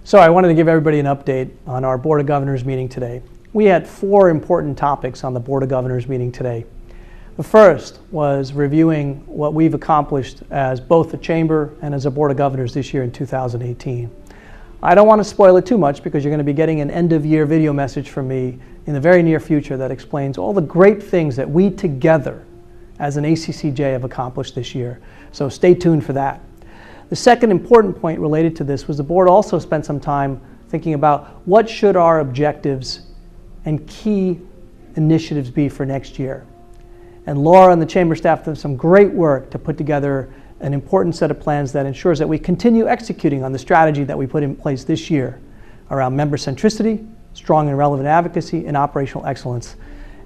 So I wanted to give everybody an update on our Board of Governors meeting today. We had 4 important topics on the Board of Governors meeting today. The first was reviewing what we've accomplished as both a chamber and as a Board of Governors this year in 2018. I don't want to spoil it too much because you're going to be getting an end-of-year video message from me in the very near future that explains all the great things that we together as an ACCJ have accomplished this year. So stay tuned for that. The second important point related to this was the board also spent some time thinking about what should our objectives and key initiatives be for next year. And Laura and the chamber staff did some great work to put together an important set of plans that ensures that we continue executing on the strategy that we put in place this year around member centricity, strong and relevant advocacy, and operational excellence.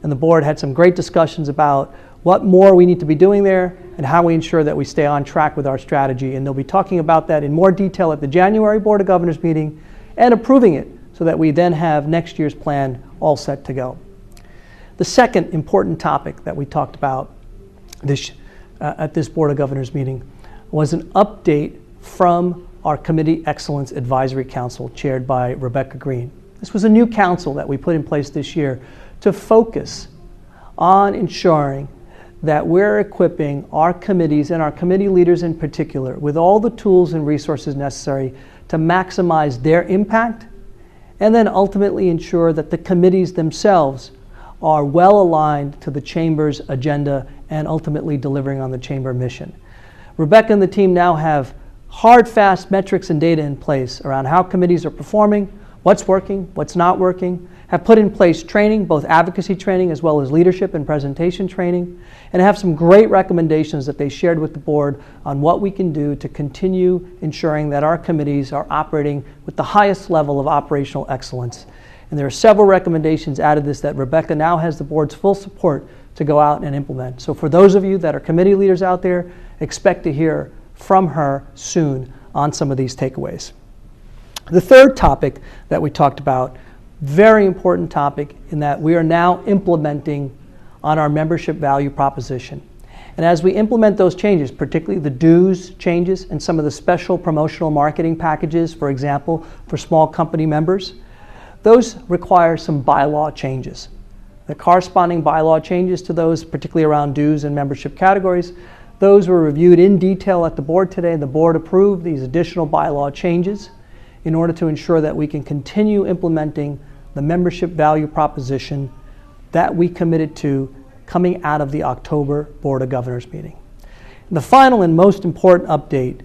And the board had some great discussions about what more we need to be doing there and how we ensure that we stay on track with our strategy. And they'll be talking about that in more detail at the January Board of Governors meeting and approving it so that we then have next year's plan all set to go. The second important topic that we talked about at this Board of Governors meeting was an update from our Committee Excellence Advisory Council chaired by Rebecca Green. This was a new council that we put in place this year to focus on ensuring that we're equipping our committees and our committee leaders in particular with all the tools and resources necessary to maximize their impact and then ultimately ensure that the committees themselves are well aligned to the Chamber's agenda and ultimately delivering on the Chamber mission. Rebecca and the team now have hard, fast metrics and data in place around how committees are performing, what's working, what's not working, have put in place training, both advocacy training as well as leadership and presentation training, and have some great recommendations that they shared with the board on what we can do to continue ensuring that our committees are operating with the highest level of operational excellence. And there are several recommendations added to this that Rebecca now has the board's full support to go out and implement. So for those of you that are committee leaders out there, expect to hear from her soon on some of these takeaways. The third topic that we talked about, very important topic in that we are now implementing on our membership value proposition. And as we implement those changes, particularly the dues changes and some of the special promotional marketing packages, for example, for small company members, those require some bylaw changes. The corresponding bylaw changes to those, particularly around dues and membership categories, those were reviewed in detail at the board today. The board approved these additional bylaw changes in order to ensure that we can continue implementing the membership value proposition that we committed to coming out of the October Board of Governors meeting. And the final and most important update,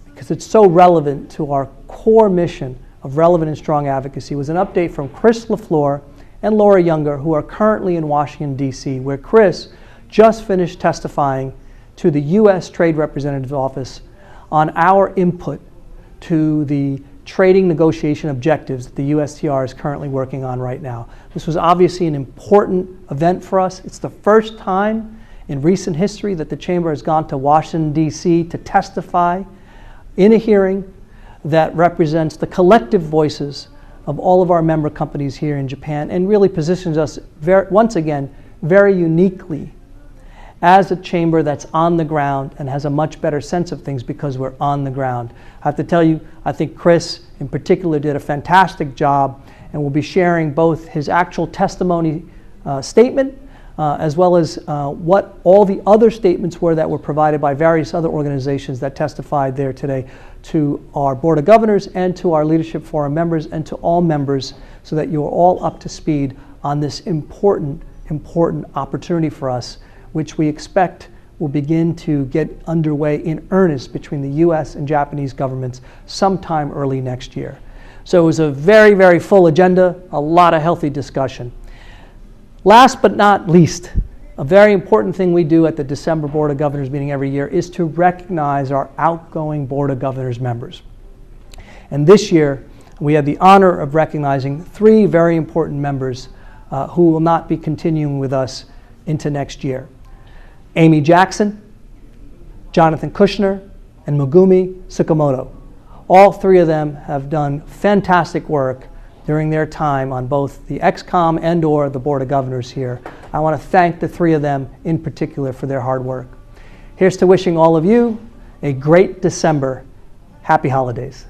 because it's so relevant to our core mission of relevant and strong advocacy, was an update from Chris LaFleur and Laura Younger, who are currently in Washington, D.C., where Chris just finished testifying to the U.S. Trade Representative's Office on our input to the trading negotiation objectives that the USTR is currently working on right now. This was obviously an important event for us. It's the first time in recent history that the Chamber has gone to Washington, D.C. to testify in a hearing that represents the collective voices of all of our member companies here in Japan and really positions us once again very uniquely as a chamber that's on the ground and has a much better sense of things because we're on the ground. I have to tell you, I think Chris in particular did a fantastic job and will be sharing both his actual testimony statement as well as what all the other statements were that were provided by various other organizations that testified there today to our Board of Governors and to our Leadership Forum members and to all members so that you are all up to speed on this important opportunity for us, which we expect will begin to get underway in earnest between the U.S. and Japanese governments sometime early next year. So it was a very, very full agenda, a lot of healthy discussion. Last but not least, a very important thing we do at the December Board of Governors meeting every year is to recognize our outgoing Board of Governors members. And this year, we had the honor of recognizing 3 very important members who will not be continuing with us into next year. Amy Jackson, Jonathan Kushner, and Megumi Tsukamoto. All 3 of them have done fantastic work during their time on both the ExCom and or the Board of Governors here. I want to thank the 3 of them in particular for their hard work. Here's to wishing all of you a great December. Happy holidays.